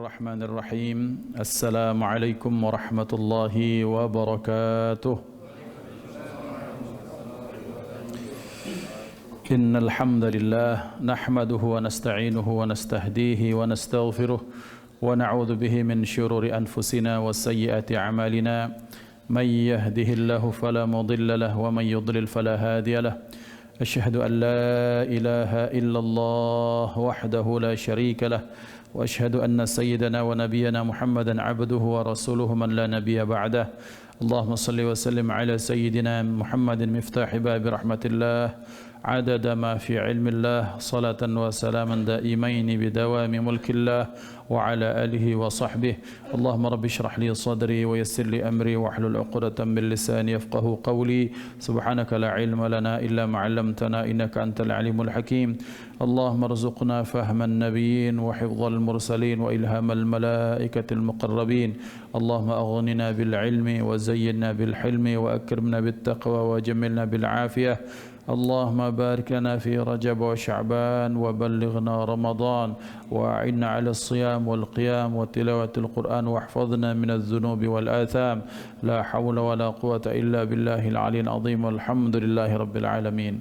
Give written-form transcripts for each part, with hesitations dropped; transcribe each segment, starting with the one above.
الرحمن الرحيم السلام عليكم ورحمة الله وبركاته إن الحمد لله نحمده ونستعينه ونستهديه ونستغفره ونعوذ به من شرور أنفسنا وسيئات أعمالنا من يهده الله فلا مضل له ومن يضلل فلا هادي له أشهد أن لا إله إلا الله وحده لا شريك له وأشهد أن سيدنا ونبينا محمدا عبده ورسوله من لا نبي بعده اللهم صل وسلم على سيدنا محمد مفتاح باب رحمة الله عدد ما في علم الله صلاة وسلاما دائمين بدوام ملك الله وعلى آله وصحبه اللهم رب اشرح لي صدري ويسر لي أمري واحلل عقدة من لساني يفقه قولي سبحانك لا علم لنا إلا ما علمتنا إنك أنت العليم الحكيم اللهم ارزقنا فهم النبيين وحفظ المرسلين وإلهام الملائكة المقربين اللهم أغننا بالعلم وزينا بالحلم وأكرمنا بالتقوى وجملنا بالعافية اللهم بارك لنا في رجب وشعبان وبلغنا رمضان وأعنا على الصيام والقيام وتلاوة القرآن واحفظنا من الذنوب والآثام لا حول ولا قوة إلا بالله العلي العظيم والحمد لله رب العالمين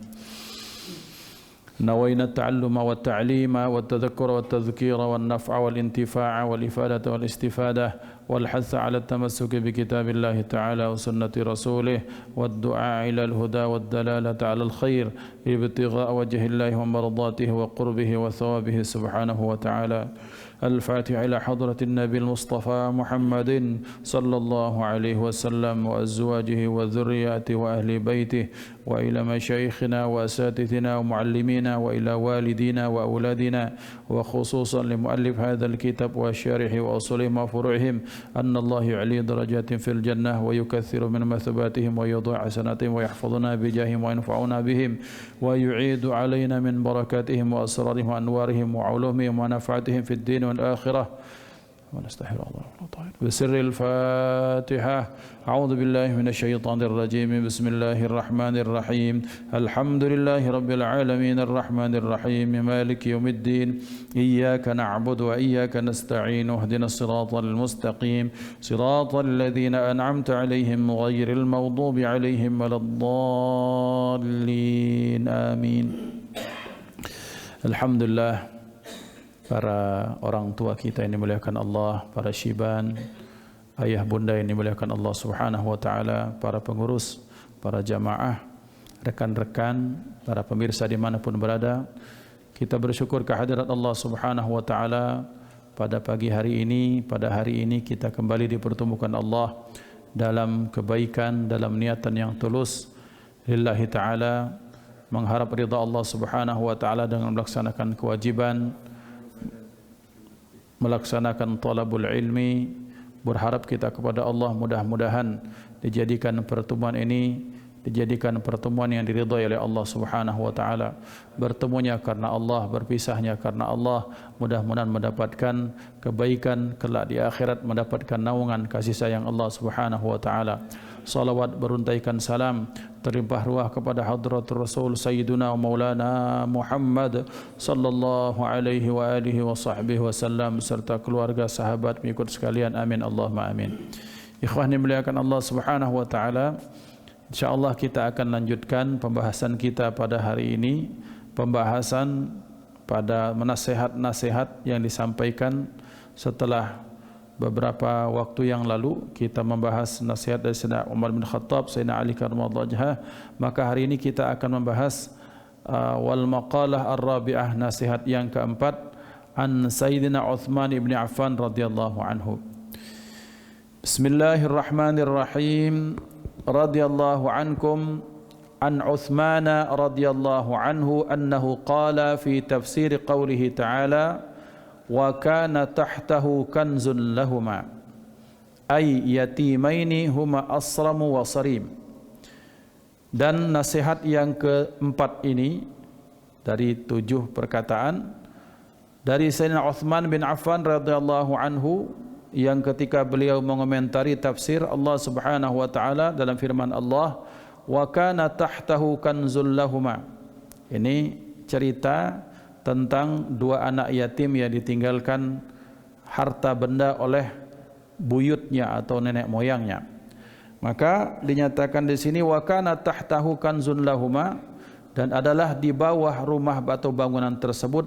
نوينا التعلم والتعليم والتذكر والتذكير والنفع والانتفاع والإفادة والاستفادة والحث على التمسك بكتاب الله تعالى وسنة رسوله والدعاء إلى الهدى والدلالة على الخير ابتغاء وجه الله ومرضاته وقربه وثوابه سبحانه وتعالى الفاتح إلى حضرة النبي المصطفى محمد صلى الله عليه وسلم وأزواجه وذرياته وأهل بيته وإلى مشايخنا وأساتذتنا ومعلمينا وإلى والدينا وأولادنا وخصوصا لمؤلف هذا الكتاب وشارحه وأصولهم وفروعهم أن الله يعلي درجات في الجنة ويكثر من مثباتهم ويضع حسناتهم ويحفظنا بجاههم وينفعنا بهم ويعيد علينا من بركاتهم وأسرارهم وأنوارهم وعلومهم ونفعتهم في الدين والآخرة ونستغفر الله بسر الفاتحة أعوذ بالله من الشيطان الرجيم بسم الله الرحمن الرحيم الحمد لله رب العالمين الرحمن الرحيم مالك يوم الدين إياك نعبد وإياك نستعين اهدنا الصراط المستقيم صراط الذين أنعمت عليهم غير المغضوب عليهم ولا الضالين آمين الحمد لله. Para orang tua kita yang dimuliakan Allah, para syiban, ayah bunda yang dimuliakan Allah Subhanahu wa taala, para pengurus, para jamaah, rekan-rekan, para pemirsa dimanapun berada, kita bersyukur kehadirat Allah Subhanahu wa taala pada pagi hari ini. Pada hari ini kita kembali dipertemukan Allah dalam kebaikan, dalam niatan yang tulus lillahi taala, mengharap ridha Allah Subhanahu wa taala dengan melaksanakan kewajiban, melaksanakan talabul ilmi, berharap kita kepada Allah mudah-mudahan dijadikan pertemuan ini dijadikan pertemuan yang diridhai oleh Allah Subhanahu wa taala. Bertemunya karena Allah, berpisahnya karena Allah, mudah-mudahan mendapatkan kebaikan kelak di akhirat, mendapatkan naungan kasih sayang Allah Subhanahu wa taala. Salawat beruntaikan salam terlimpah ruah kepada hadratul Rasul Sayyiduna wa Maulana Muhammad sallallahu alaihi wa alihi wa sahbihi wasallam serta keluarga sahabat mengikut sekalian, amin Allahumma amin. Ikhwani muliakan Allah Subhanahu wa taala, insyaallah kita akan lanjutkan pembahasan kita pada hari ini, pembahasan pada nasihat-nasihat yang disampaikan setelah beberapa waktu yang lalu kita membahas nasihat dari Sayyidina Umar bin Khattab, Sayyidina Ali karramallahu wajhah. Maka hari ini kita akan membahas wal maqalah ar-rabi'ah, nasihat yang keempat, an Sayyidina Uthman ibn Affan radhiyallahu anhu. Bismillahirrahmanirrahim. Radhiyallahu ankum an Uthman radhiyallahu anhu annahu qala fi tafsir qawlihi ta'ala wa kana tahtahu kanzun lahuma ay yatimaini huma asramu wa sarim. Dan nasihat yang keempat ini dari 7 perkataan dari Sayyidina Uthman bin Affan radhiyallahu anhu, yang ketika beliau mengomentari tafsir Allah Subhanahu wa taala dalam firman Allah, wa kana tahtahu kanzul lahuma. Ini cerita tentang 2 anak yatim yang ditinggalkan harta benda oleh buyutnya atau nenek moyangnya. Maka dinyatakan di sini wa kana tahtahu kanzun lahuma, dan adalah di bawah rumah atau bangunan tersebut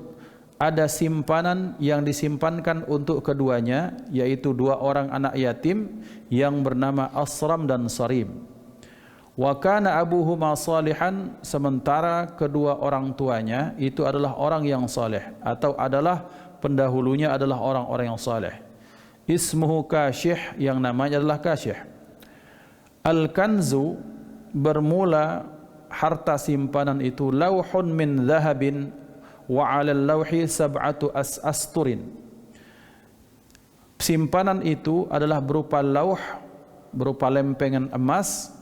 ada simpanan yang disimpankan untuk keduanya, yaitu 2 orang anak yatim yang bernama Asram dan Sarim. Wa kana abuhuma salihan, sementara kedua orang tuanya itu adalah orang yang saleh atau adalah pendahulunya adalah orang-orang yang saleh. Ismuhu Kasyih, yang namanya adalah Kasyih. Al-kanzu, bermula harta simpanan itu lauhun min dhahabin wa 'alal lauhi sab'atu asturin. Simpanan itu adalah berupa lauh, berupa lempengan emas,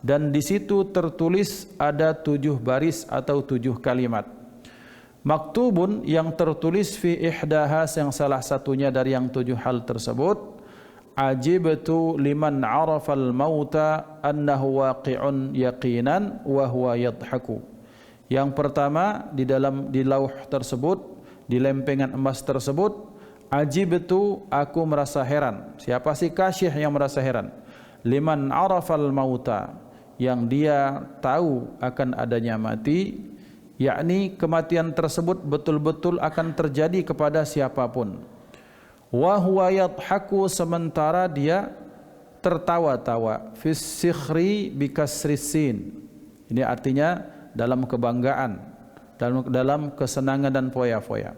dan di situ tertulis ada 7 baris atau 7 kalimat. Maktubun, yang tertulis fi ihdaha, yang salah satunya dari yang 7 hal tersebut, ajibtu liman arafal mauta annahu waqi'un yaqinan wa huwa yadhaku. Yang pertama di lauh tersebut, di lempengan emas tersebut, ajibtu, aku merasa heran. Siapa sih Kasyih yang merasa heran? Liman arafal mauta, yang dia tahu akan adanya mati, yakni kematian tersebut betul-betul akan terjadi kepada siapapun. Wa huwa yadhaku, sementara dia tertawa-tawa. Fis sikhri bikasris sin. Ini artinya dalam kebanggaan, dalam kesenangan dan foya-foya.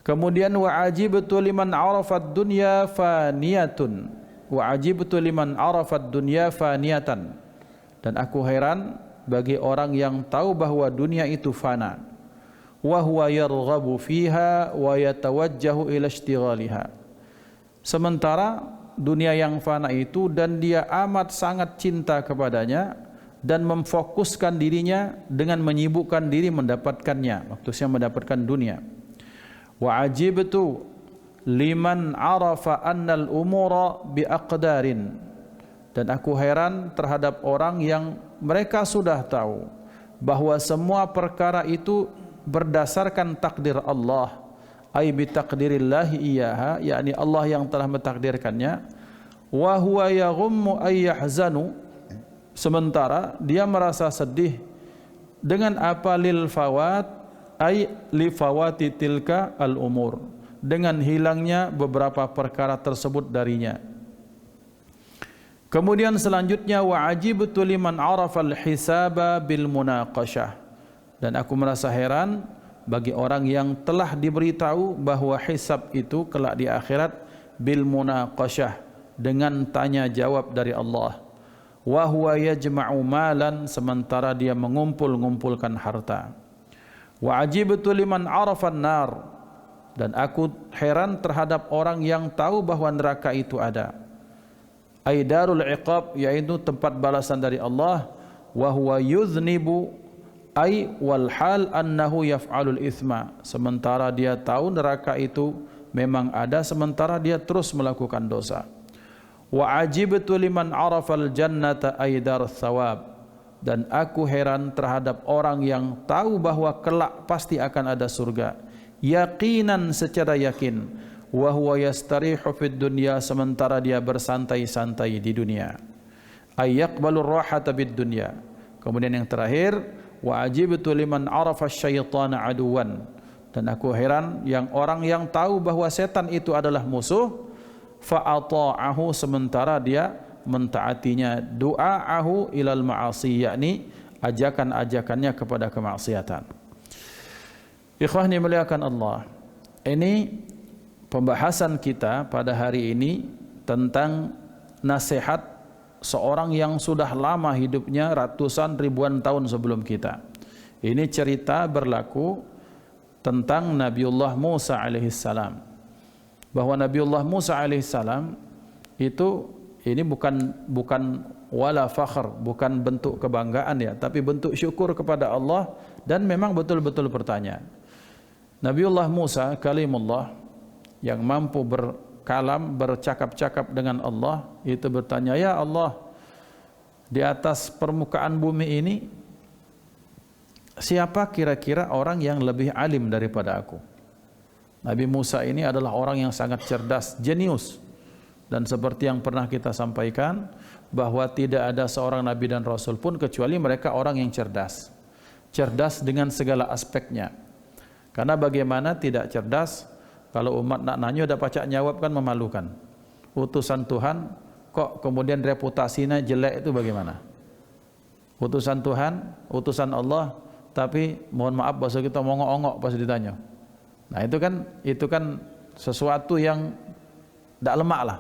Kemudian wa ajibtu liman arafat dunya faniyatun. Wa ajibtu liman arafat dunya faniyatan. Dan aku heran bagi orang yang tahu bahwa dunia itu fana. Wa huwa yarghabu fiha wa yatawajjahu ila ishtighaliha. Sementara dunia yang fana itu, dan dia amat sangat cinta kepadanya dan memfokuskan dirinya dengan menyibukkan diri mendapatkannya, maksudnya mendapatkan dunia. Wa ajibtu liman arafa annal umura biaqdarin. Dan aku heran terhadap orang yang mereka sudah tahu bahwa semua perkara itu berdasarkan takdir Allah, ay bi taqdirillahi iyaha, yakni Allah yang telah mentakdirkannya. Wa huwa yaghummu ay yahzanu, sementara dia merasa sedih dengan apa? Lil fawat ay li fawati tilka al umur, dengan hilangnya beberapa perkara tersebut darinya. Kemudian selanjutnya wa ajibtu liman arafal hisaba bil munaqashah, dan aku merasa heran bagi orang yang telah diberitahu bahwa hisab itu kelak di akhirat bil munaqashah, dengan tanya jawab dari Allah. Wa huwa yajma'u malan, sementara dia mengumpul-ngumpulkan harta. Wa ajibtu liman arafan nar, dan aku heran terhadap orang yang tahu bahwa neraka itu ada. Aidarul iqab, yaitu tempat balasan dari Allah. Wa huwa yuznibu ay wal hal annahu yaf'alul ithma, sementara dia tahu neraka itu memang ada, sementara dia terus melakukan dosa. Wa ajibtu liman arafal jannata aidar thawab, dan aku heran terhadap orang yang tahu bahwa kelak pasti akan ada surga, yaqinan, secara yakin. Wa huwa yastarihu fid dunya, sementara dia bersantai-santai di dunia. Ay yaqbalur rahata bid dunya. Kemudian yang terakhir, wa ajibtu liman arafa syaitana aduwan, dan aku heran yang orang yang tahu bahwa setan itu adalah musuh. Fa ata'ahu, sementara dia mentaatinya. Du'aahu ilal ma'asi, yakni ajakan-ajakannya kepada kemaksiatan. Ikhwani muliakan Allah, ini pembahasan kita pada hari ini tentang nasihat seorang yang sudah lama hidupnya, ratusan ribuan tahun sebelum kita. Ini cerita berlaku tentang Nabiullah Musa alaihissalam, bahwa Nabiullah Musa alaihissalam itu, ini bukan wala fakhr, bukan bentuk kebanggaan ya, tapi bentuk syukur kepada Allah, dan memang betul-betul pertanyaan. Nabiullah Musa kalimullah, yang mampu berkalam, bercakap-cakap dengan Allah, itu bertanya, ya Allah, di atas permukaan bumi ini siapa kira-kira orang yang lebih alim daripada aku? Nabi Musa ini adalah orang yang sangat cerdas, jenius. Dan seperti yang pernah kita sampaikan, bahwa tidak ada seorang nabi dan rasul pun kecuali mereka orang yang cerdas. Cerdas dengan segala aspeknya. Karena bagaimana tidak cerdas, kalau umat nak nanya udah pacak jawab kan memalukan. Utusan Tuhan kok kemudian reputasinya jelek itu bagaimana? Utusan Tuhan, utusan Allah, tapi mohon maaf bahasa kita mongok-ongok pas ditanya. Nah itu kan sesuatu yang tidak lemak lah.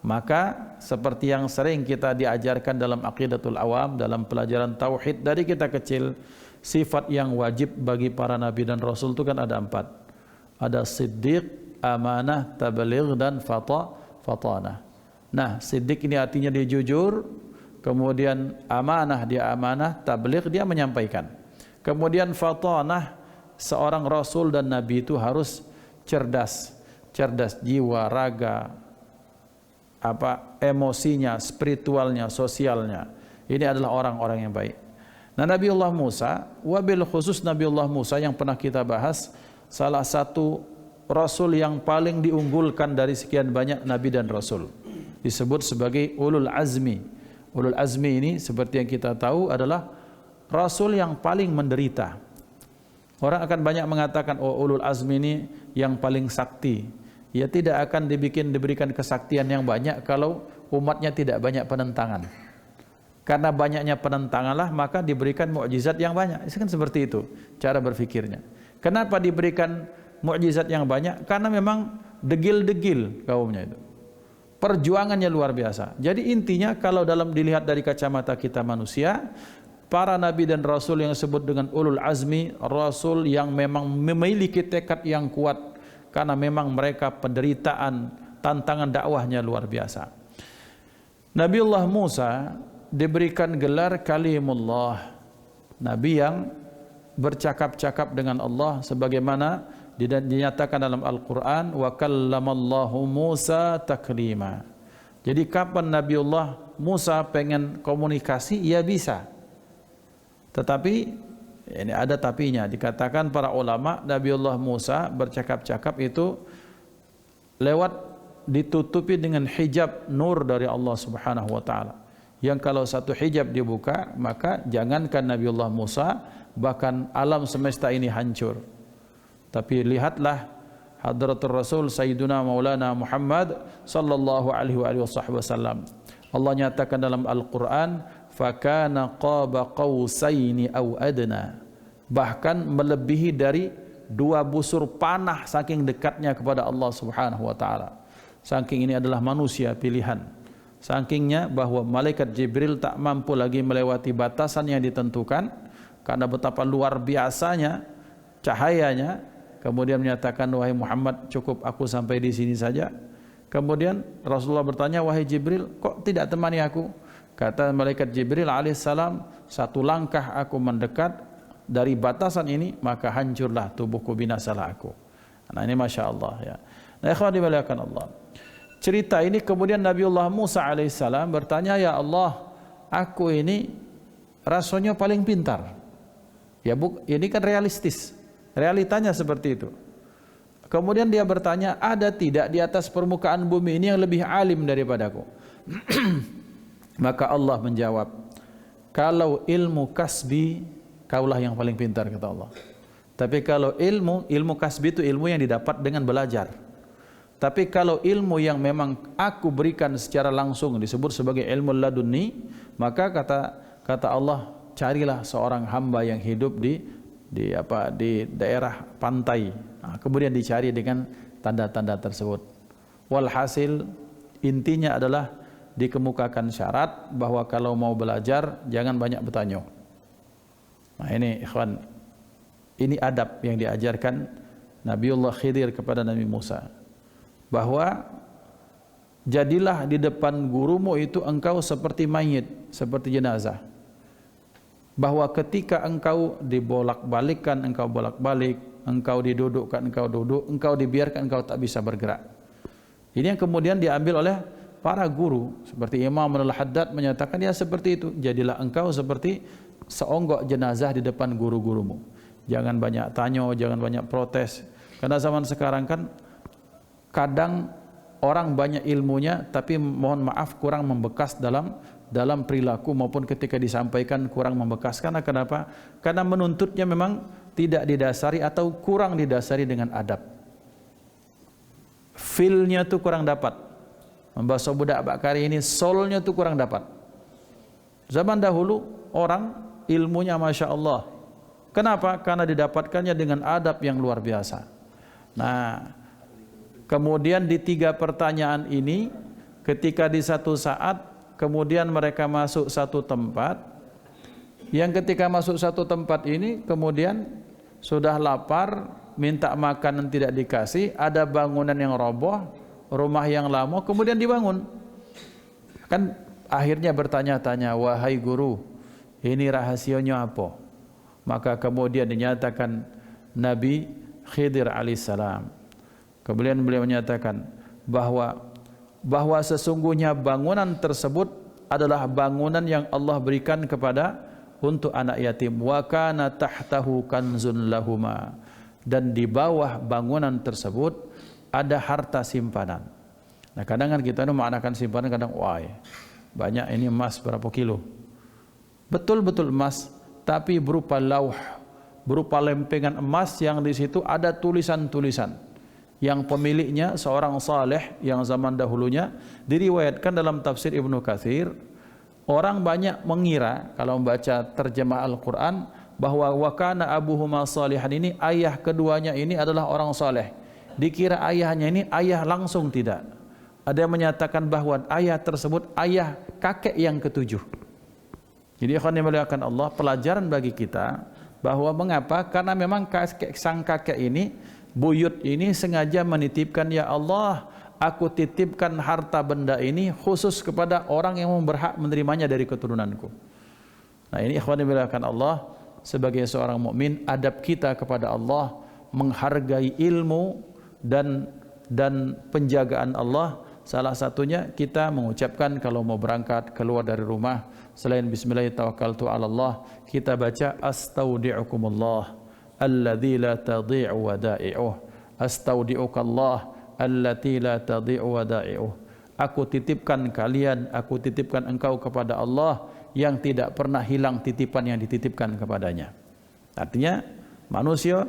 Maka seperti yang sering kita diajarkan dalam aqidatul awam, dalam pelajaran tauhid dari kita kecil, sifat yang wajib bagi para nabi dan rasul itu kan ada 4. Ada siddiq, amanah, tabligh dan fatanah. Nah, siddiq ini artinya dia jujur, kemudian amanah dia amanah, tabligh dia menyampaikan. Kemudian fatanah, seorang rasul dan nabi itu harus cerdas jiwa, raga, emosinya, spiritualnya, sosialnya. Ini adalah orang-orang yang baik. Nah, Nabiullah Musa, wabil khusus Nabiullah Musa yang pernah kita bahas, salah satu rasul yang paling diunggulkan dari sekian banyak nabi dan rasul. Disebut sebagai ulul azmi. Ulul azmi ini seperti yang kita tahu adalah rasul yang paling menderita. Orang akan banyak mengatakan, oh ulul azmi ini yang paling sakti. Ya tidak akan diberikan kesaktian yang banyak kalau umatnya tidak banyak penentangan. Karena banyaknya penentanganlah maka diberikan mukjizat yang banyak. Itu kan seperti itu cara berfikirnya. Kenapa diberikan mukjizat yang banyak? Karena memang degil-degil kaumnya itu. Perjuangannya luar biasa. Jadi intinya kalau dalam dilihat dari kacamata kita manusia, para nabi dan rasul yang disebut dengan ulul azmi, rasul yang memang memiliki tekad yang kuat, karena memang mereka penderitaan, tantangan dakwahnya luar biasa. Nabiullah Musa diberikan gelar kalimullah, nabi yang bercakap-cakap dengan Allah sebagaimana dinyatakan dalam Al-Quran, wa kallamallahu Musa taklima. Jadi kapan Nabiullah Musa pengen komunikasi, ya bisa. Tetapi ini ada tapinya. Dikatakan para ulama, Nabiullah Musa bercakap-cakap itu lewat ditutupi dengan hijab nur dari Allah Subhanahu wa taala. Yang kalau satu hijab dibuka, maka jangankan Nabiullah Musa, bahkan alam semesta ini hancur. Tapi lihatlah hadratul Rasul Sayyiduna Maulana Muhammad sallallahu alaihi wasallam. Allah nyatakan dalam Al-Qur'an, fakana qaba qausaini aw adna, bahkan melebihi dari 2 busur panah saking dekatnya kepada Allah Subhanahu wa taala. Saking ini adalah manusia pilihan. Sakingnya bahwa malaikat Jibril tak mampu lagi melewati batasan yang ditentukan karena betapa luar biasanya cahayanya. Kemudian menyatakan, wahai Muhammad, cukup aku sampai di sini saja. Kemudian Rasulullah bertanya, wahai Jibril, kok tidak temani aku? Kata malaikat Jibril alaihissalam, 1 langkah aku mendekat dari batasan ini, maka hancurlah tubuhku, binasalah aku. Nah ini Masya Allah ya. Nah ikhwan dimuliakan Allah. Cerita ini kemudian Nabiullah Musa alaihissalam bertanya, ya Allah, aku ini rasanya paling pintar. Ya ini kan realistis. Realitanya seperti itu. Kemudian dia bertanya, ada tidak di atas permukaan bumi ini yang lebih alim daripadaku? Maka Allah menjawab, kalau ilmu kasbi, kaulah yang paling pintar, kata Allah. Tapi kalau ilmu kasbi itu ilmu yang didapat dengan belajar. Tapi kalau ilmu yang memang aku berikan secara langsung disebut sebagai ilmu laduni, maka kata Allah, carilah seorang hamba yang hidup di daerah pantai. Nah, kemudian dicari dengan tanda-tanda tersebut. Walhasil intinya adalah dikemukakan syarat bahwa kalau mau belajar jangan banyak bertanya. Nah ini ikhwan, ini adab yang diajarkan Nabiullah Khidir kepada Nabi Musa, bahwa jadilah di depan gurumu itu engkau seperti mayit, seperti jenazah. Bahwa ketika engkau dibolak-balikkan, engkau bolak-balik, engkau didudukkan, engkau duduk, engkau dibiarkan, engkau tak bisa bergerak. Ini yang kemudian diambil oleh para guru, seperti Imam Al-Haddad menyatakan, ya seperti itu, jadilah engkau seperti seonggok jenazah di depan guru-gurumu. Jangan banyak tanya, jangan banyak protes. Karena zaman sekarang kan kadang orang banyak ilmunya tapi mohon maaf kurang membekas dalam perilaku maupun ketika disampaikan kurang membekas. Karena kenapa? Karena menuntutnya memang tidak didasari atau kurang didasari dengan adab. Feel-nya tuh kurang dapat. Membahas budak bakari ini soul-nya tuh kurang dapat. Zaman dahulu orang ilmunya Masya Allah. Kenapa? Karena didapatkannya dengan adab yang luar biasa. Nah, kemudian di 3 pertanyaan ini, ketika di satu saat, kemudian mereka masuk satu tempat, yang ketika masuk satu tempat ini, kemudian sudah lapar, minta makanan tidak dikasih, ada bangunan yang roboh, rumah yang lama, kemudian dibangun. Kan akhirnya bertanya-tanya, wahai guru, ini rahasianya apa? Maka kemudian dinyatakan Nabi Khidir alaihissalam. Kemudian beliau menyatakan bahwa sesungguhnya bangunan tersebut adalah bangunan yang Allah berikan untuk anak yatim. Wa kana tahtahu kanzun lahuma. Dan di bawah bangunan tersebut ada harta simpanan. Nah, kadang kan kita menggunakan simpanan, kadang wah banyak ini emas berapa kilo. Betul-betul emas, tapi berupa lauh, berupa lempengan emas yang di situ ada tulisan-tulisan yang pemiliknya seorang saleh yang zaman dahulunya. Diriwayatkan dalam tafsir Ibnu Katsir, orang banyak mengira kalau membaca terjemah Al-Quran bahwa wakana abuhuma salihan ini ayah keduanya ini adalah orang saleh. Dikira ayahnya ini ayah langsung, tidak. Ada yang menyatakan bahwa ayah tersebut ayah kakek yang ketujuh. Jadi ikhwan yang dimuliakan Allah, pelajaran bagi kita bahwa mengapa? Karena memang sang kakek ini, buyut ini sengaja menitipkan, ya Allah, aku titipkan harta benda ini khusus kepada orang yang berhak menerimanya dari keturunanku. Nah, ini ikhwan yang dimuliakan Allah, sebagai seorang mukmin, adab kita kepada Allah menghargai ilmu dan penjagaan Allah. Salah satunya kita mengucapkan kalau mau berangkat keluar dari rumah, selain bismillahirrahmanirrahim, kita baca astaudi'ukumullah alladzi la tadhi'u wada'i'uh. Astaudi'ukallah allati la tadhi'u wada'i'uh. Aku titipkan kalian, aku titipkan engkau kepada Allah yang tidak pernah hilang titipan yang dititipkan kepadanya. Artinya manusia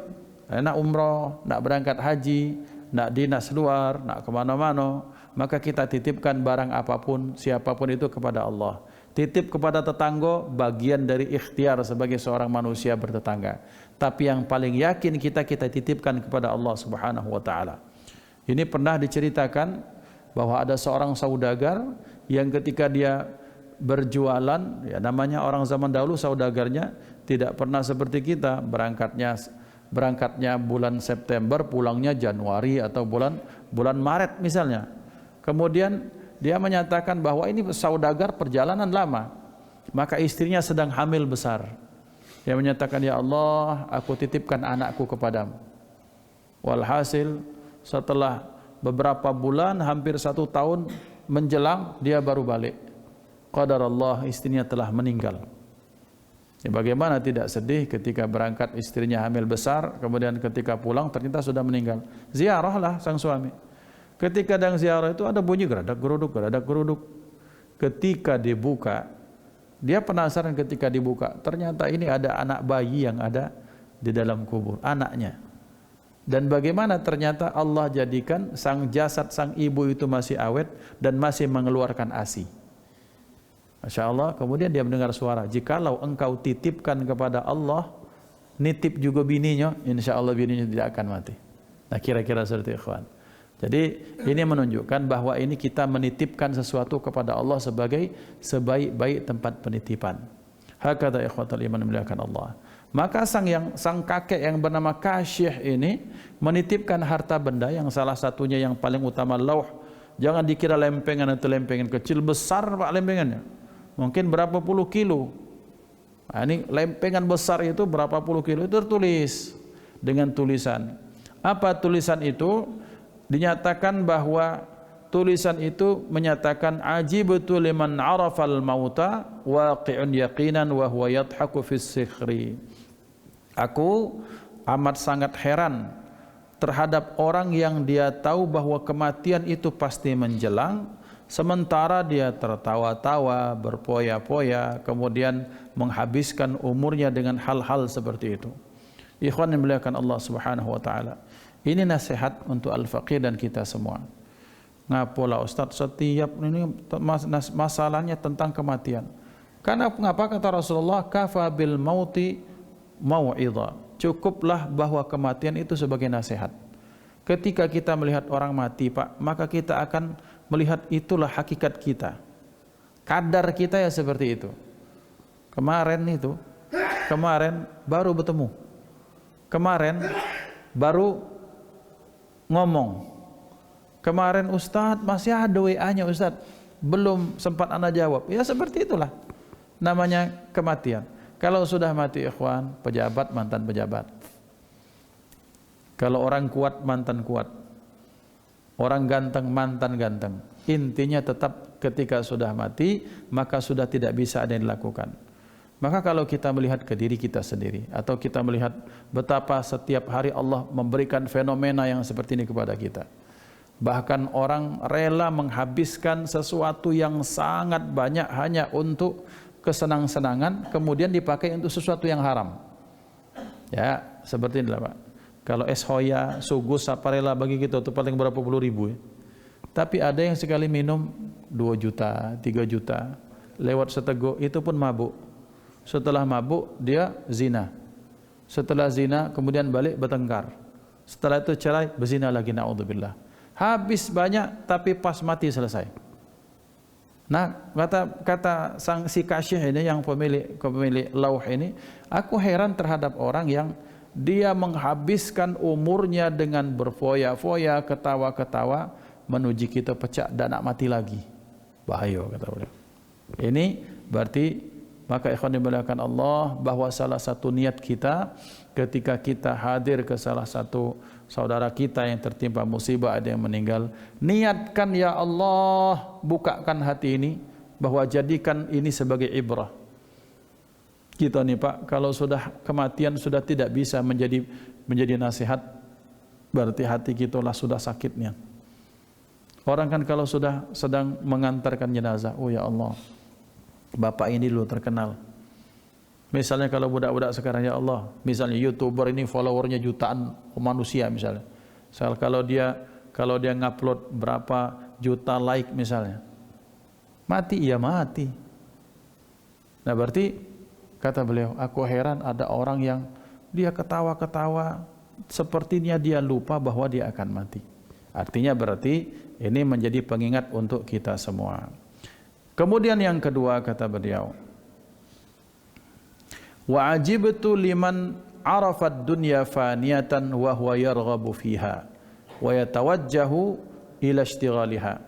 nak umrah, nak berangkat haji, nak dinas luar, nak kemana-mana, maka kita titipkan barang apapun, siapapun itu kepada Allah. Titip kepada tetangga bagian dari ikhtiar sebagai seorang manusia bertetangga. Tapi yang paling yakin kita titipkan kepada Allah Subhanahu wa taala. Ini pernah diceritakan bahwa ada seorang saudagar yang ketika dia berjualan, ya namanya orang zaman dahulu saudagarnya tidak pernah seperti kita, berangkatnya bulan September, pulangnya Januari atau bulan Maret misalnya. Kemudian dia menyatakan bahwa ini saudagar perjalanan lama, maka istrinya sedang hamil besar. Dia menyatakan, ya Allah, aku titipkan anakku kepadamu. Walhasil setelah beberapa bulan, hampir 1 tahun menjelang, dia baru balik. Qadarullah, istrinya telah meninggal. Ya, bagaimana tidak sedih ketika berangkat istrinya hamil besar, kemudian ketika pulang ternyata sudah meninggal. Ziarahlah sang suami. Ketika sedang ziarah itu ada bunyi geradak geruduk. Ketika dibuka, dia penasaran ketika dibuka, ternyata ini ada anak bayi yang ada di dalam kubur, anaknya. Dan bagaimana ternyata Allah jadikan sang jasad sang ibu itu masih awet dan masih mengeluarkan ASI. Masya Allah. Kemudian dia mendengar suara, jikalau engkau titipkan kepada Allah, nitip juga bininya, insya Allah bininya tidak akan mati. Nah, kira-kira seperti ikhwan. Jadi ini menunjukkan bahwa ini kita menitipkan sesuatu kepada Allah sebagai sebaik-baik tempat penitipan. Hakadha ikhwatul iman dimuliakan Allah. Maka sang kakek yang bernama Kasyih ini menitipkan harta benda yang salah satunya yang paling utama lauh. Jangan dikira lempengan itu lempengan kecil, besar Pak lempengannya. Mungkin berapa puluh kilo. Nah, ini lempengan besar itu berapa puluh kilo, itu tertulis dengan tulisan. Apa tulisan itu? Dinyatakan bahwa tulisan itu menyatakan ajibtu liman arafal mauta waqi'un yaqinan wa huwa yadhaku fis sikhri. Aku amat sangat heran terhadap orang yang dia tahu bahwa kematian itu pasti menjelang, sementara dia tertawa-tawa, berpoya-poya, kemudian menghabiskan umurnya dengan hal-hal seperti itu. Ikhwan yang dimuliakan Allah Subhanahu wa taala. Ini nasihat untuk al-faqih dan kita semua. Ngapola Ustaz, setiap ini masalahnya tentang kematian. Karena ngapa kata Rasulullah, kafa bil mauti mau'idha. Cukuplah bahwa kematian itu sebagai nasihat. Ketika kita melihat orang mati, Pak, maka kita akan melihat itulah hakikat kita. Kadar kita ya seperti itu. Kemarin baru bertemu. Kemarin baru ngomong. Kemarin Ustadz masih ada WA-nya Ustadz, belum sempat ana jawab. Ya seperti itulah namanya kematian. Kalau sudah mati ikhwan, pejabat mantan pejabat. Kalau orang kuat mantan kuat. Orang ganteng mantan ganteng. Intinya tetap ketika sudah mati, maka sudah tidak bisa ada yang dilakukan. Maka kalau kita melihat ke diri kita sendiri, atau kita melihat betapa setiap hari Allah memberikan fenomena yang seperti ini kepada kita. Bahkan orang rela menghabiskan sesuatu yang sangat banyak hanya untuk kesenang-senangan, kemudian dipakai untuk sesuatu yang haram. Ya, seperti inilah Pak. Kalau es hoya, sugus, apa rela bagi kita itu paling berapa puluh ribu ya. Tapi ada yang sekali minum 2 juta, 3 juta, lewat seteguk itu pun mabuk. Setelah mabuk dia zina. Setelah zina kemudian balik bertengkar. Setelah itu cerai, berzina lagi, naudzubillah. Habis banyak tapi pas mati selesai. Nah, kata si Kasyih ini yang pemilik lauh ini, aku heran terhadap orang yang dia menghabiskan umurnya dengan berfoya-foya, ketawa-ketawa, menuju kita pecah dan nak mati lagi. Bahaya kata beliau. Ini berarti maka ikhwan dimuliakan Allah, bahwa salah satu niat kita ketika kita hadir ke salah satu saudara kita yang tertimpa musibah, ada yang meninggal, niatkan ya Allah, bukakan hati ini, bahwa jadikan ini sebagai ibrah. Kita nih Pak, kalau sudah kematian sudah tidak bisa menjadi nasihat, berarti hati kita lah sudah sakitnya. Orang kan kalau sudah sedang mengantarkan jenazah, oh ya Allah, bapak ini dulu terkenal. Misalnya kalau budak-budak sekarang, ya Allah, misalnya YouTuber ini followernya jutaan manusia misalnya. Kalau dia ngupload berapa juta like misalnya, mati ya mati. Nah berarti kata beliau, aku heran ada orang yang dia ketawa-ketawa, sepertinya dia lupa bahwa dia akan mati. Artinya berarti ini menjadi pengingat untuk kita semua. Kemudian yang kedua kata beliau, wa ajibtu liman arafat dunya faniyatan wa huwa yarghabu fiha wa yatawajjahu ila ishtighaliha.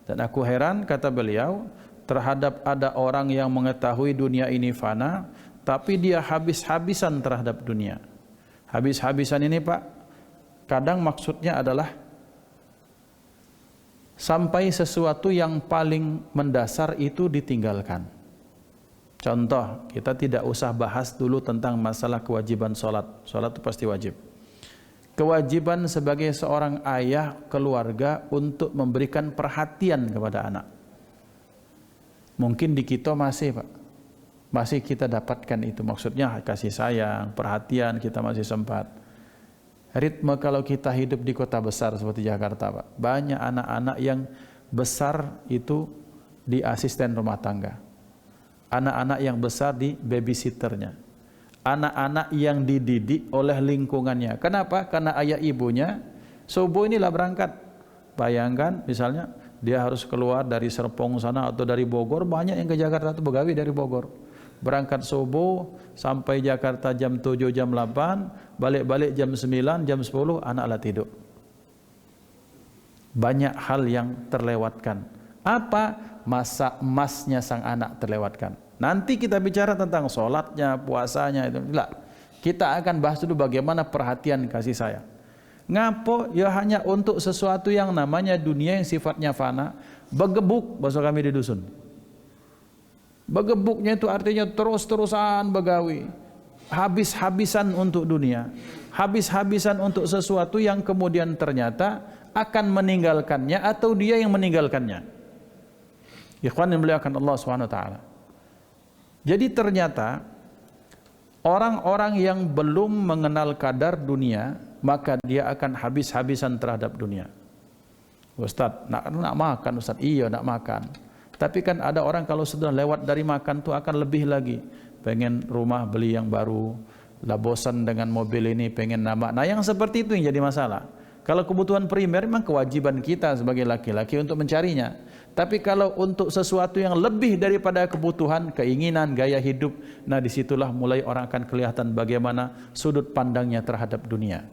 Dan aku heran kata beliau terhadap ada orang yang mengetahui dunia ini fana, tapi dia habis-habisan terhadap dunia. Habis-habisan ini Pak, kadang maksudnya adalah sampai sesuatu yang paling mendasar itu ditinggalkan. Contoh, kita tidak usah bahas dulu tentang masalah kewajiban sholat. Sholat itu pasti wajib. Kewajiban sebagai seorang ayah keluarga untuk memberikan perhatian kepada anak. Mungkin di kita masih Pak, masih kita dapatkan itu. Maksudnya kasih sayang, perhatian kita masih sempat. Ritme kalau kita hidup di kota besar seperti Jakarta Pak, banyak anak-anak yang besar itu di asisten rumah tangga, anak-anak yang besar di babysitternya, anak-anak yang dididik oleh lingkungannya. Kenapa? Karena ayah ibunya subuh inilah berangkat. Bayangkan misalnya dia harus keluar dari Serpong sana atau dari Bogor, banyak yang ke Jakarta itu begawi dari Bogor. Berangkat subuh sampai Jakarta jam 7 jam 8, balik-balik jam 9 jam 10, anaklah tidur. Banyak hal yang terlewatkan. Apa? Masa emasnya sang anak terlewatkan. Nanti kita bicara tentang sholatnya, puasanya itu. Enggak. Kita akan bahas dulu bagaimana perhatian kasih sayang. Ngapo? Ya hanya untuk sesuatu yang namanya dunia yang sifatnya fana, begebuk bahasa kami di dusun. Begebuknya itu artinya terus-terusan begawi, habis-habisan untuk dunia. habis-habisan untuk sesuatu yang kemudian ternyata akan meninggalkannya atau dia yang meninggalkannya. Ikhwan yang dimuliakan Allah Subhanahu wa taala. Jadi ternyata orang-orang yang belum mengenal kadar dunia, maka dia akan habis-habisan terhadap dunia. Ustaz, nak makan Ustaz. Iya, nak makan. Tapi kan ada orang kalau sudah lewat dari makan tuh akan lebih lagi. Pengen rumah beli yang baru, lah bosan dengan mobil ini, pengen nambah. Nah, yang seperti itu yang jadi masalah. Kalau kebutuhan primer memang kewajiban kita sebagai laki-laki untuk mencarinya. Tapi kalau untuk sesuatu yang lebih daripada kebutuhan, keinginan, gaya hidup, nah disitulah mulai orang akan kelihatan bagaimana sudut pandangnya terhadap dunia.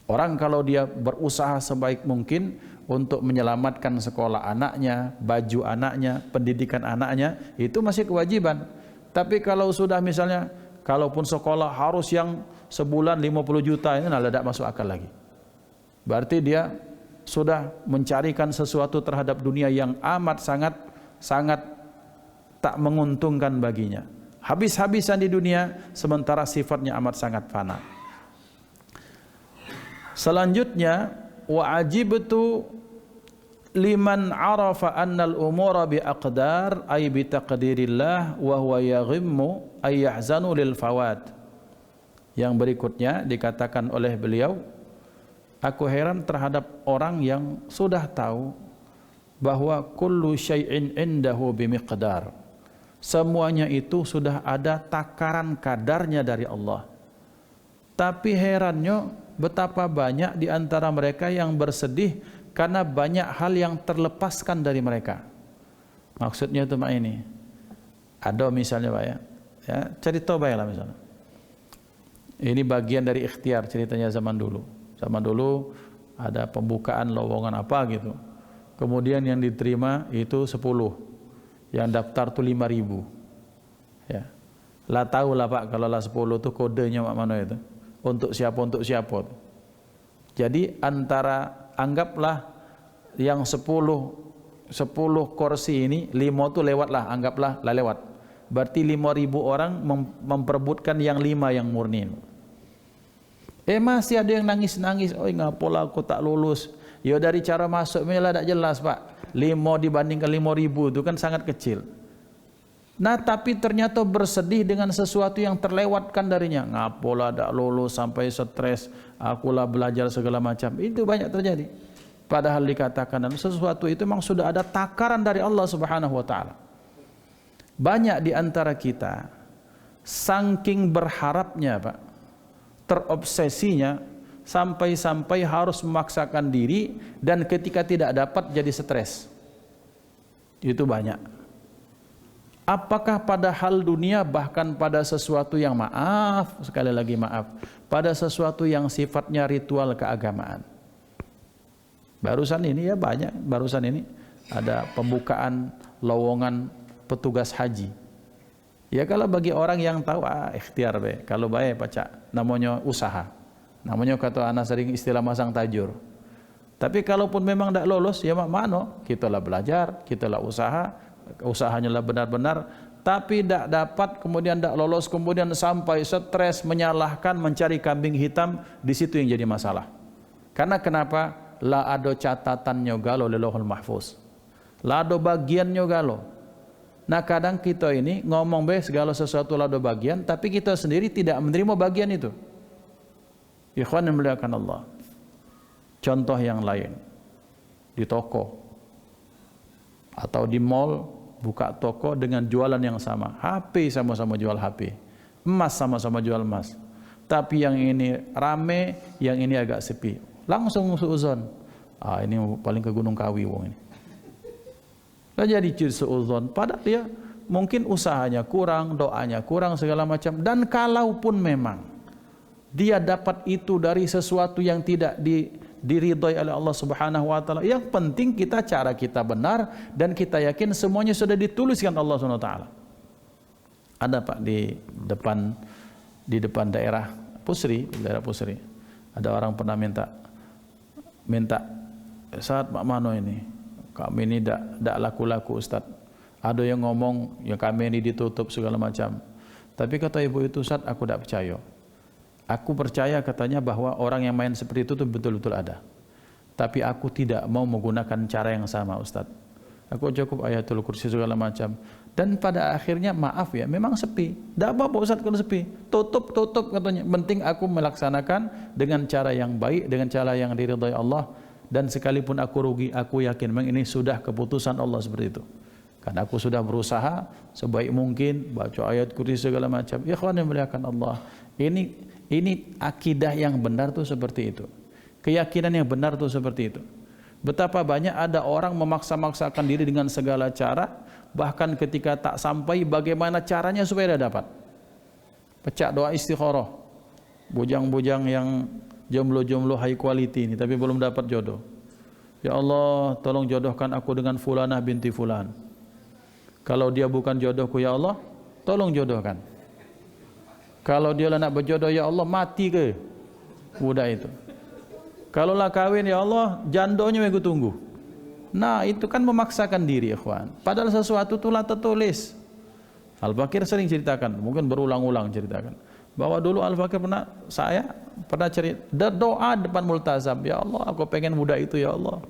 Orang kalau dia berusaha sebaik mungkin untuk menyelamatkan sekolah anaknya, baju anaknya, pendidikan anaknya, itu masih kewajiban. Tapi kalau sudah misalnya, kalaupun sekolah harus yang sebulan 50 juta, ini tidak masuk akal lagi. Berarti dia sudah mencarikan sesuatu terhadap dunia yang amat sangat tak menguntungkan baginya. Habis-habisan di dunia, sementara sifatnya amat sangat fana. Selanjutnya, wa ajibtu liman arafa annal umura bi aqdar ay bi taqdirillah wa huwa yaghimmu ay yahzanu lil fawat. Yang berikutnya dikatakan oleh beliau, aku heran terhadap orang yang sudah tahu bahwa kullu syai'in indahu bi miqdar. Semuanya itu sudah ada takaran kadarnya dari Allah. Tapi herannya betapa banyak di antara mereka yang bersedih karena banyak hal yang terlepaskan dari mereka. Maksudnya itu ini. Ada misalnya Pak ya, cerita baiklah misalnya. Ini bagian dari ikhtiar ceritanya zaman dulu. Zaman dulu ada pembukaan lowongan apa gitu. Kemudian yang diterima itu 10. Yang daftar tuh 5.000. Ya. Lah tahu lah Pak kalau lah 10 itu kodenya mana itu. Untuk siapa. Jadi antara anggaplah yang 10 kursi ini 5 itu lewatlah, anggaplah lah lewat. Berarti 5.000 orang memperebutkan yang 5 yang murni. Masih ada yang nangis-nangis, oh ngapola aku tak lulus. Ya dari cara masuknya lah tak jelas Pak. 5 dibandingkan 5.000 itu kan sangat kecil. Nah tapi ternyata bersedih dengan sesuatu yang terlewatkan darinya. Ngapola tak lulus sampai stres, akulah belajar segala macam. Itu banyak terjadi. Padahal dikatakan sesuatu itu memang sudah ada takaran dari Allah Subhanahu wa taala. Banyak di antara kita saking berharapnya Pak, terobsesinya sampai-sampai harus memaksakan diri dan ketika tidak dapat jadi stres. Itu banyak. Apakah pada hal dunia, bahkan pada sesuatu yang maaf, sekali lagi maaf, pada sesuatu yang sifatnya ritual keagamaan. Barusan ini ya banyak, barusan ini ada pembukaan lowongan petugas haji. Ya kalau bagi orang yang tahu, ikhtiar be. Kalau baik Pak, namanya usaha. Namanya kata anak sering istilah masang tajur. Tapi kalaupun memang tidak lolos, ya mana? Kita lah belajar, kita lah usaha. Usahanya lah benar-benar, tapi tidak dapat, kemudian tidak lolos, kemudian sampai stres, menyalahkan, mencari kambing hitam, di situ yang jadi masalah. Karena kenapa? La ado catatannya galo lelohul mahfuz, la ado bagiannya galo. Nah kadang kita ini ngomong segala sesuatu la ado bagian, tapi kita sendiri tidak menerima bagian itu. Ikhwan yang dimuliakan Allah. Contoh yang lain, di toko atau di mall buka toko dengan jualan yang sama, HP sama-sama jual HP, emas sama-sama jual emas, tapi yang ini rame, yang ini agak sepi, langsung suuzon, ini paling ke Gunung Kawi wong ini. Lah jadi suuzon, padahal dia mungkin usahanya kurang, doanya kurang segala macam, dan kalaupun memang dia dapat itu dari sesuatu yang tidak diridhai oleh Allah Subhanahu wa taala. Yang penting cara kita benar dan kita yakin semuanya sudah dituliskan Allah Subhanahu wa taala. Ada Pak di depan daerah Pusri, ada orang pernah minta saat Pak Mano ini, kami ini tidak laku-laku Ustaz. Ada yang ngomong ya kami ini ditutup segala macam. Tapi kata ibu itu, Ustaz, aku tidak percaya. Aku percaya katanya bahwa orang yang main seperti itu tuh betul-betul ada. Tapi aku tidak mau menggunakan cara yang sama, Ustaz. Aku cukup ayatul kursi segala macam. Dan pada akhirnya maaf ya, memang sepi. Tidak apa-apa Ustaz kalau sepi. Tutup katanya. Penting aku melaksanakan dengan cara yang baik, dengan cara yang diridhai Allah. Dan sekalipun aku rugi, aku yakin memang ini sudah keputusan Allah seperti itu. Karena aku sudah berusaha sebaik mungkin baca ayat kursi segala macam. Ikhwan yang muliakan Allah. Ini akidah yang benar tuh seperti itu. Keyakinan yang benar tuh seperti itu. Betapa banyak ada orang memaksa-maksakan diri dengan segala cara, bahkan ketika tak sampai bagaimana caranya supaya dia dapat. Pecah doa istikharah. Bujang-bujang yang jomblo-jomblo high quality ini tapi belum dapat jodoh. Ya Allah, tolong jodohkan aku dengan fulanah binti fulan. Kalau dia bukan jodohku ya Allah, tolong jodohkan. Kalau dia nak berjodoh ya Allah, mati ke budak itu. Kalau lah kawin ya Allah, jandonya aku tunggu. Nah, itu kan memaksakan diri, ikhwan. Padahal sesuatu itulah tertulis. Al-Fakir sering ceritakan, mungkin berulang-ulang ceritakan, bahwa dulu Al-Fakir pernah cerita doa depan multazam, ya Allah, aku pengen budak itu ya Allah.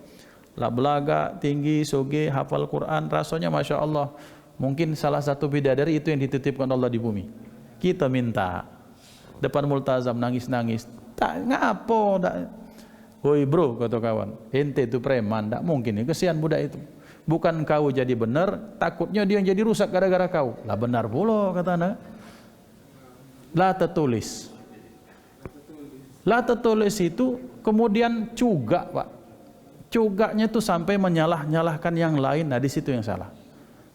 Lah belaga, tinggi, soge, hafal Quran, rasanya Masya Allah. Mungkin salah satu bidadari itu yang dititipkan Allah di bumi. Kita minta depan multazam nangis-nangis. Tak ngapo, tak. Woi bro, kata kawan, ente itu preman, tak mungkin. Kesian budak itu. Bukan kau jadi benar, takutnya dia jadi rusak gara-gara kau. Lah benar pula kata anak. Lah tertulis. Lah tertulis itu kemudian juga, Pak. Cugaknya itu sampai menyalah-nyalahkan yang lain. Nah di situ yang salah.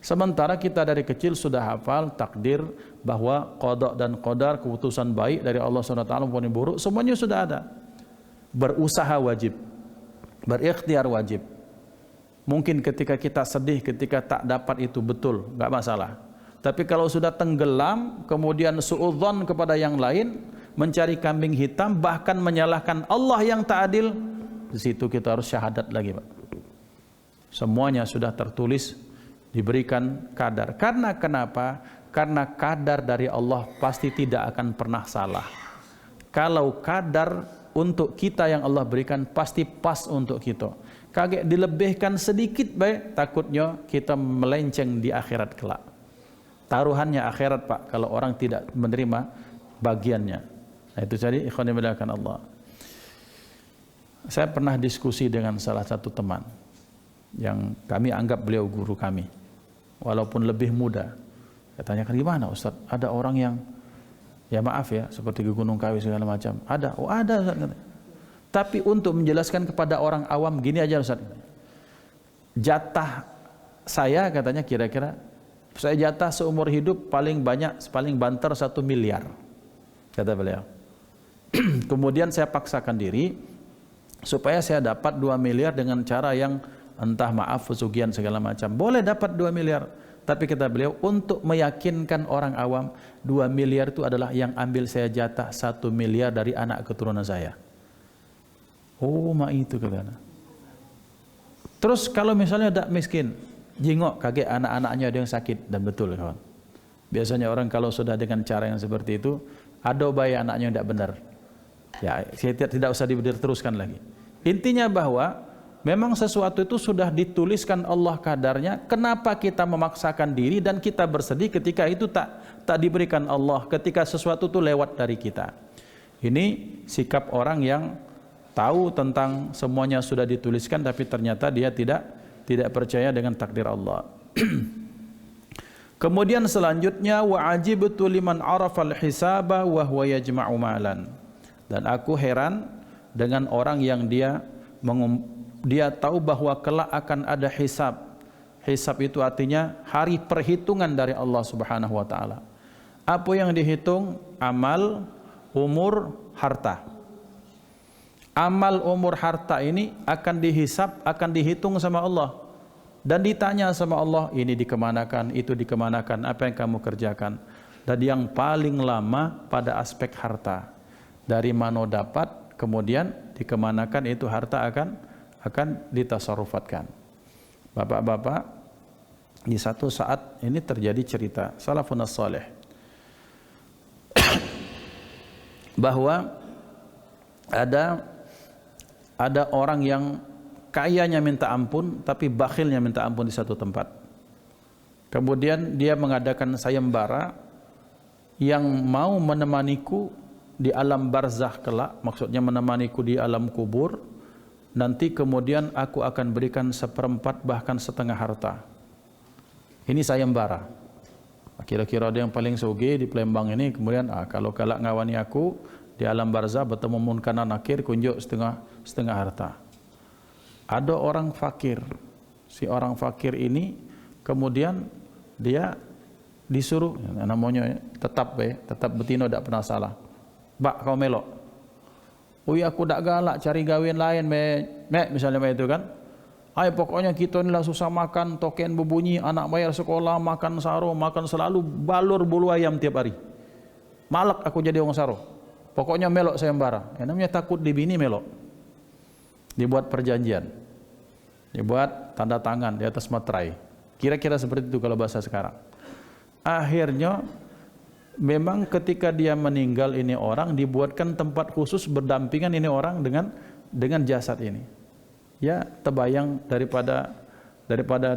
Sementara kita dari kecil sudah hafal takdir bahwa qada dan qadar, keputusan baik dari Allah SWT maupun yang buruk, semuanya sudah ada. Berusaha wajib, berikhtiar wajib. Mungkin ketika kita sedih, ketika tak dapat itu betul, nggak masalah. Tapi kalau sudah tenggelam, kemudian suudzon kepada yang lain, mencari kambing hitam, bahkan menyalahkan Allah yang tak adil, di situ kita harus syahadat lagi, Pak. Semuanya sudah tertulis, diberikan kadar. Karena kenapa? Karena kadar dari Allah pasti tidak akan pernah salah. Kalau kadar untuk kita yang Allah berikan pasti pas untuk kita. Kaget dilebihkan sedikit baik, takutnya kita melenceng di akhirat kelak. Taruhannya akhirat, Pak, kalau orang tidak menerima bagiannya. Nah, itu jadi ikhwan yang dimuliakan Allah. Saya pernah diskusi dengan salah satu teman yang kami anggap beliau guru kami, walaupun lebih muda. Saya tanyakan, gimana Ustaz? Ada orang yang, ya maaf ya, seperti ke Gunung Kawi segala macam. Ada, oh ada Ustaz. Tapi untuk menjelaskan kepada orang awam, gini aja Ustaz. Jatah saya katanya kira-kira, saya jatah seumur hidup paling banyak, paling banter 1 miliar. Kata beliau. Kemudian saya paksakan diri supaya saya dapat 2 miliar dengan cara yang entah maaf pesugihan segala macam. Boleh dapat 2 miliar. Tapi kata beliau, untuk meyakinkan orang awam, 2 miliar itu adalah yang ambil saya jatah 1 miliar dari anak keturunan saya. Oh, mak itu kata. Terus kalau misalnya ada miskin, jingok kaget anak-anaknya ada yang sakit, dan betul kawan. Biasanya orang kalau sudah dengan cara yang seperti itu, ada bayi anaknya yang tidak benar. Ya, saya tidak usah diteruskan lagi. Intinya bahwa memang sesuatu itu sudah dituliskan Allah kadarnya. Kenapa kita memaksakan diri dan kita bersedih ketika itu tak diberikan Allah, ketika sesuatu itu lewat dari kita. Ini sikap orang yang tahu tentang semuanya sudah dituliskan, tapi ternyata dia tidak percaya dengan takdir Allah. Kemudian selanjutnya, wa ajibtu liman arafal hisaba wa huwa yajma'u malan. Dan aku heran dengan orang yang dia tahu bahwa kelak akan ada hisab. Hisab itu artinya hari perhitungan dari Allah Subhanahu wa taala. Apa yang dihitung? Amal, umur, harta. Amal, umur, harta ini akan dihisab, akan dihitung sama Allah. Dan ditanya sama Allah, ini dikemanakan, itu dikemanakan, apa yang kamu kerjakan. Dan yang paling lama pada aspek harta. Dari mana dapat, kemudian dikemanakan itu harta akan ditasarrufatkan. Bapak-bapak, di satu saat ini terjadi cerita salafun as-salih. bahwa ada orang yang kayanya minta ampun tapi bakhilnya minta ampun di satu tempat. Kemudian dia mengadakan sayembara yang mau menemaniku di alam barzakh kelak, maksudnya menemaniku di alam kubur. Nanti kemudian aku akan berikan 1/4 bahkan setengah harta. Ini sayembara. Kira-kira ada yang paling sugih di Palembang ini, kemudian kalau kelak ngawani aku di alam barzakh bertemu Munkar dan Nakir, kunjuk setengah harta. Ada orang fakir. Si orang fakir ini kemudian dia disuruh, namanya tetap betino tidak pernah salah. Bak kau melok. Ui aku dak galak cari gawean lain misalnya itu kan. Ay pokoknya kita inilah susah makan, token berbunyi, anak bayar sekolah, makan saro, makan selalu balur bulu ayam tiap hari. Malak aku jadi orang saro. Pokoknya melok sayembara. Namanya takut dibini melok. Dibuat perjanjian. Dibuat tanda tangan di atas materai. Kira-kira seperti itu kalau bahasa sekarang. Akhirnya memang ketika dia meninggal ini orang dibuatkan tempat khusus berdampingan ini orang dengan jasad ini. Ya terbayang daripada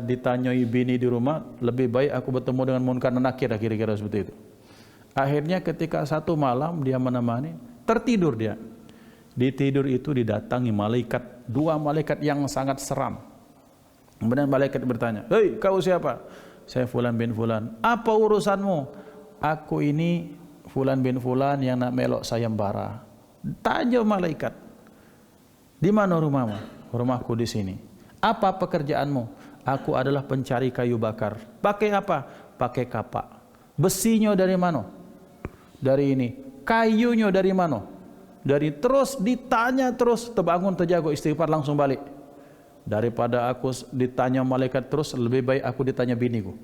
ditanyai bini di rumah, lebih baik aku bertemu dengan Munkar dan Nakir, kira-kira seperti itu. Akhirnya ketika satu malam dia menemani, tertidur dia. Di tidur itu didatangi malaikat, 2 malaikat yang sangat seram. Kemudian malaikat bertanya, "Hei, kau siapa?" "Saya Fulan bin Fulan." "Apa urusanmu?" "Aku ini Fulan bin Fulan yang nak melok sayembara." Tanya malaikat, "Di mana rumahmu?" "Rumahku di sini." "Apa pekerjaanmu?" "Aku adalah pencari kayu bakar." "Pakai apa?" "Pakai kapak." "Besinya dari mana?" "Dari ini." "Kayunya dari mana?" Dari terus ditanya terus, terbangun terjaga istighfar langsung balik. Daripada aku ditanya malaikat terus, lebih baik aku ditanya biniku.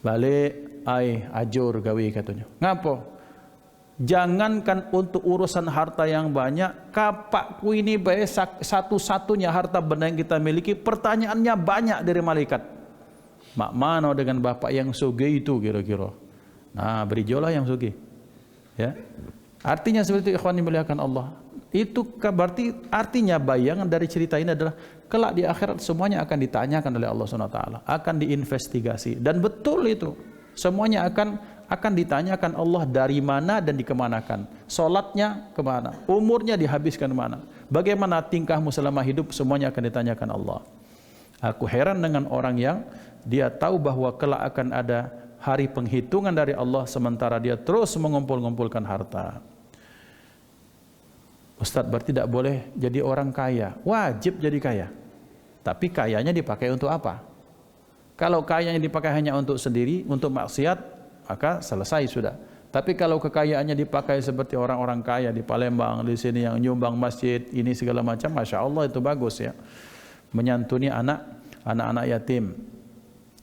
Balik, ajur gawe katanya. Ngapo? Jangankan untuk urusan harta yang banyak, kapakku ini baik satu-satunya harta benda yang kita miliki, pertanyaannya banyak dari malaikat. Mak mana dengan bapak yang sugih itu kira-kira? Nah, berijolah yang sugih. Ya. Artinya seperti itu, ikhwan dimuliakan Allah. Itu berarti artinya bayangan dari cerita ini adalah kelak di akhirat semuanya akan ditanyakan oleh Allah SWT, akan diinvestigasi, dan betul itu semuanya akan ditanyakan Allah dari mana dan dikemanakan, solatnya kemana, umurnya dihabiskan kemana, bagaimana tingkahmu selama hidup, semuanya akan ditanyakan Allah. Aku heran dengan orang yang dia tahu bahwa kelak akan ada hari penghitungan dari Allah, sementara dia terus mengumpul-ngumpulkan harta. Ustaz, berarti tidak boleh jadi orang kaya. Wajib jadi kaya. Tapi kayanya dipakai untuk apa? Kalau kayanya dipakai hanya untuk sendiri, untuk maksiat, maka selesai sudah. Tapi kalau kekayaannya dipakai seperti orang-orang kaya di Palembang, di sini yang nyumbang masjid, ini segala macam, Masya Allah itu bagus ya. Menyantuni anak-anak yatim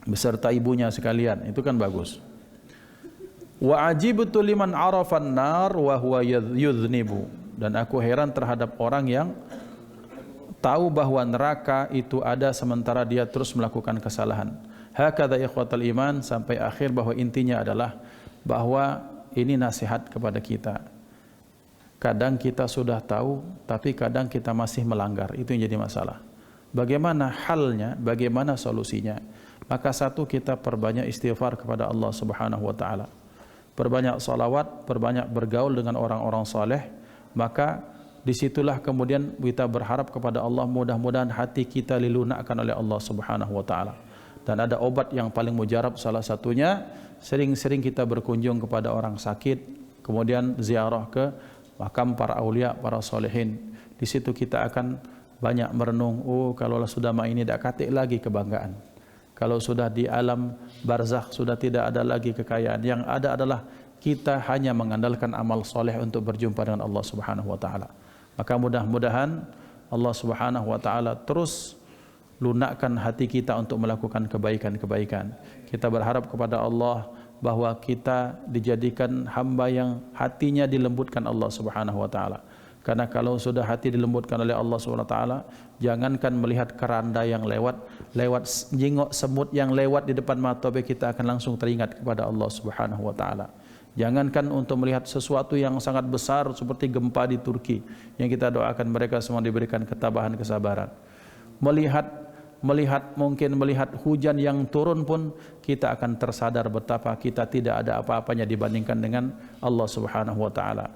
beserta ibunya sekalian, itu kan bagus. Wa ajibtu liman arafan nar wa huwa yudhnibu. Dan aku heran terhadap orang yang tahu bahwa neraka itu ada sementara dia terus melakukan kesalahan. Hakadha ikhwatal iman, sampai akhir, bahwa intinya adalah bahwa ini nasihat kepada kita. Kadang kita sudah tahu, tapi kadang kita masih melanggar. Itu yang jadi masalah. Bagaimana halnya, bagaimana solusinya? Maka satu, kita perbanyak istighfar kepada Allah Subhanahu wa taala. Perbanyak salawat, perbanyak bergaul dengan orang-orang saleh. Maka disitulah kemudian kita berharap kepada Allah, mudah-mudahan hati kita dilunakkan oleh Allah Subhanahu wa taala. Dan ada obat yang paling mujarab, salah satunya sering-sering kita berkunjung kepada orang sakit, kemudian ziarah ke makam para aulia, para solehin. Di situ kita akan banyak merenung, oh kalau sudah ini tidak katik lagi kebanggaan. Kalau sudah di alam barzakh sudah tidak ada lagi kekayaan, yang ada adalah kita hanya mengandalkan amal soleh untuk berjumpa dengan Allah Subhanahu wa taala. Maka mudah-mudahan Allah Subhanahu wa taala terus lunakkan hati kita untuk melakukan kebaikan-kebaikan. Kita berharap kepada Allah bahwa kita dijadikan hamba yang hatinya dilembutkan Allah Subhanahu wa taala. Karena kalau sudah hati dilembutkan oleh Allah Subhanahu wa taala, jangankan melihat keranda yang lewat jingok semut yang lewat di depan mata kita akan langsung teringat kepada Allah Subhanahu wa taala. Jangankan untuk melihat sesuatu yang sangat besar seperti gempa di Turki, yang kita doakan mereka semua diberikan ketabahan, kesabaran. Mungkin melihat hujan yang turun pun kita akan tersadar betapa kita tidak ada apa-apanya dibandingkan dengan Allah Subhanahu wa taala.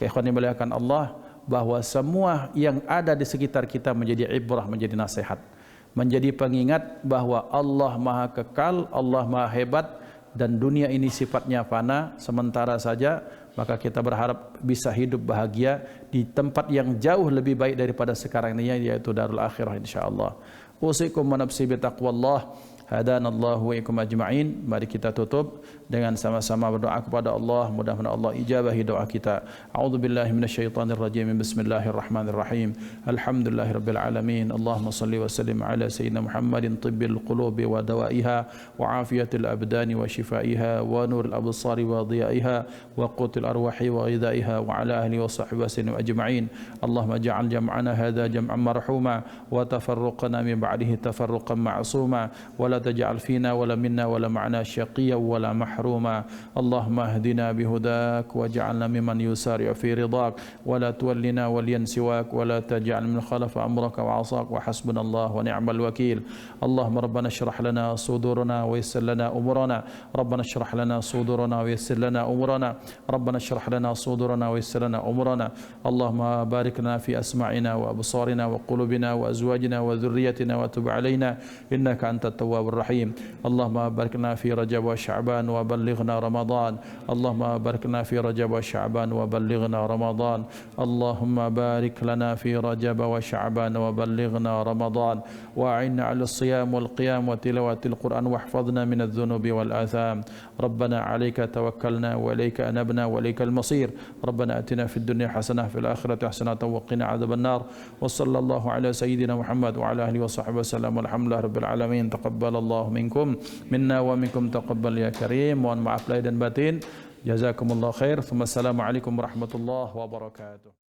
Ikhwan yang dimuliakan Allah, bahwa semua yang ada di sekitar kita menjadi ibrah, menjadi nasihat, menjadi pengingat bahwa Allah Maha Kekal, Allah Maha Hebat, dan dunia ini sifatnya fana, sementara saja. Maka kita berharap bisa hidup bahagia di tempat yang jauh lebih baik daripada sekarang ini, yaitu darul akhirah insyaallah. Usikum wa nafsi bi taqwallah. Hadanallahu wa ikum ajma'in. Mari kita tutup dengan sama-sama berdoa kepada Allah. Mudah-mudahan Allah ijabahi doa kita. A'udzubillahi minasyaitonir rajim. Bismillahirrahmanirrahim. Alhamdulillahirabbil alamin. Allahumma shalli wa sallim ala sayyidina Muhammadin tibbil qulubi wa dawaiha wa afiyatil abdani wa shifaiha wa nuril absari wa dhiyaiha wa qutil arwahi wa ghidaiha wa ala ahli wa sahbihi wasallam ajma'in. Allahumma ja'al jam'ana hadha jam'an marhuma wa tafarruqana min ba'dihi tafarruqan ma'suma wa la تجعل فينا ولا منا ولا معنا شقيا ولا محروما. اللهم اهدنا بهداك واجعلنا ممن يسارع في رضاك ولا تولنا وليا سواك ولا تجعل من خلف أمرك وعصاك وحسبنا الله ونعم الوكيل. اللهم ربنا اشرح لنا صدورنا ويسر لنا أمورنا. ربنا اشرح لنا صدورنا ويسر لنا أمورنا. ربنا اشرح لنا صدورنا ويسر لنا أمورنا. اللهم بارك لنا في أسماعنا وأبصارنا وقلوبنا وأزواجنا وذريتنا وتب علينا إنك أنت التواب الرحيم. اللهم بارك لنا في رجب وشعبان وبلغنا رمضان. اللهم بارك لنا في رجب وشعبان وبلغنا رمضان. اللهم بارك لنا في رجب وشعبان وبلغنا رمضان. وأعنا على الصيام والقيام وتلاوة القرآن واحفظنا من الذنوب والآثام. ربنا عليك توكلنا وإليك أنبنا وإليك المصير. ربنا أتنا في الدنيا حسنة في الآخرة حسنة وقنا عذاب النار. وصلى الله على سيدنا محمد وعلى آله وصحبه وسلم والحمد لله رب العالمين. تقبل Allah minkum minna wa minkum taqabbal ya karim. Mohon maaf lahir dan batin. Jazakumullah khair. Wassalamualaikum warahmatullahi wabarakatuh.